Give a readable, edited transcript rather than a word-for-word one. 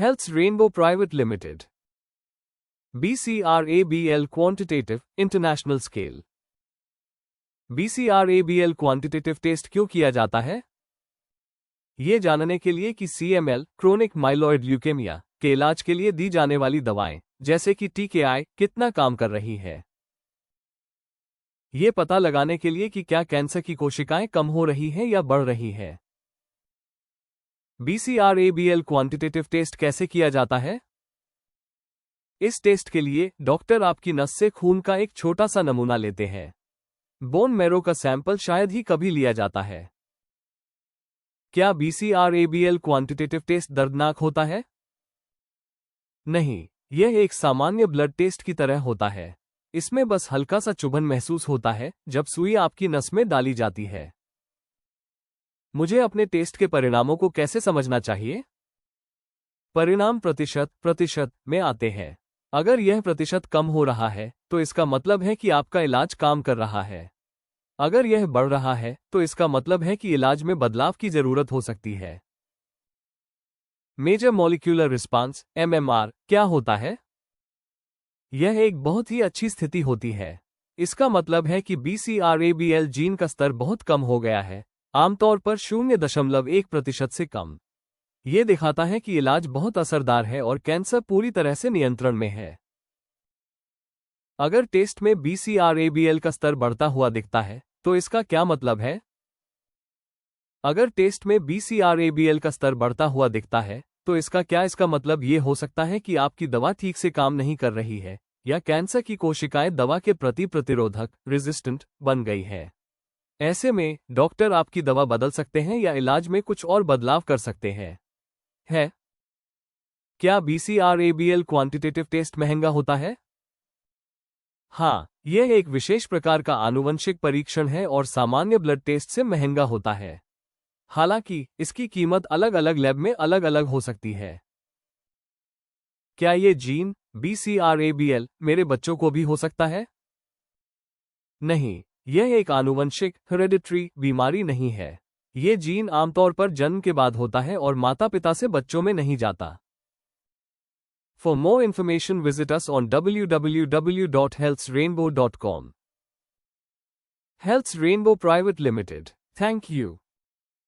Health's Rainbow Private Limited. BCRABL Quantitative International Scale. BCRABL quantitative test क्यों किया जाता है? ये जानने के लिए कि CML क्रोनिक माइलॉइड ल्यूकेमिया के इलाज के लिए दी जाने वाली दवाएं जैसे कि TKI कितना काम कर रही है। ये पता लगाने के लिए कि क्या कैंसर की कोशिकाएं कम हो रही हैं या बढ़ रही है। BCRABL क्वांटिटेटिव टेस्ट कैसे किया जाता है? इस टेस्ट के लिए डॉक्टर आपकी नस से खून का एक छोटा सा नमूना लेते हैं। बोन मैरो का सैंपल शायद ही कभी लिया जाता है। क्या BCRABL क्वांटिटेटिव टेस्ट दर्दनाक होता है? नहीं, यह एक सामान्य ब्लड टेस्ट की तरह होता है। इसमें बस हल्का सा चुभन महसूस होता है जब सुई आपकी नस में डाली जाती है। मुझे अपने टेस्ट के परिणामों को कैसे समझना चाहिए? परिणाम प्रतिशत में आते हैं। अगर यह प्रतिशत कम हो रहा है तो इसका मतलब है कि आपका इलाज काम कर रहा है। अगर यह बढ़ रहा है तो इसका मतलब है कि इलाज में बदलाव की जरूरत हो सकती है। मेजर मॉलिक्यूलर रिस्पांस MMR क्या होता है? यह एक बहुत ही अच्छी स्थिति होती है। इसका मतलब है कि BCRABL जीन का स्तर बहुत कम हो गया है, आमतौर पर 0.1% से कम। यह दिखाता है कि इलाज बहुत असरदार है और कैंसर पूरी तरह से नियंत्रण में है। अगर टेस्ट में BCRABL का स्तर बढ़ता हुआ दिखता है तो इसका क्या मतलब है? अगर टेस्ट में BCRABL का स्तर बढ़ता हुआ दिखता है तो इसका मतलब ये हो सकता है कि आपकी दवा ठीक से काम नहीं कर रही है या कैंसर की कोशिकाएं दवा के प्रति प्रतिरोधक रेजिस्टेंट बन गई है। ऐसे में डॉक्टर आपकी दवा बदल सकते हैं या इलाज में कुछ और बदलाव कर सकते हैं। क्या BCRABL क्वांटिटेटिव टेस्ट महंगा होता है? हाँ, यह एक विशेष प्रकार का आनुवंशिक परीक्षण है और सामान्य ब्लड टेस्ट से महंगा होता है। हालांकि इसकी कीमत अलग अलग लैब में अलग अलग हो सकती है। क्या ये जीन BCRABL मेरे बच्चों को भी हो सकता है? नहीं, यह एक आनुवंशिक हेरेडिटरी बीमारी नहीं है। ये जीन आमतौर पर जन्म के बाद होता है और माता पिता से बच्चों में नहीं जाता। For more information visit us on www.healthsrainbow.com. Health's Rainbow Private Limited. Thank you.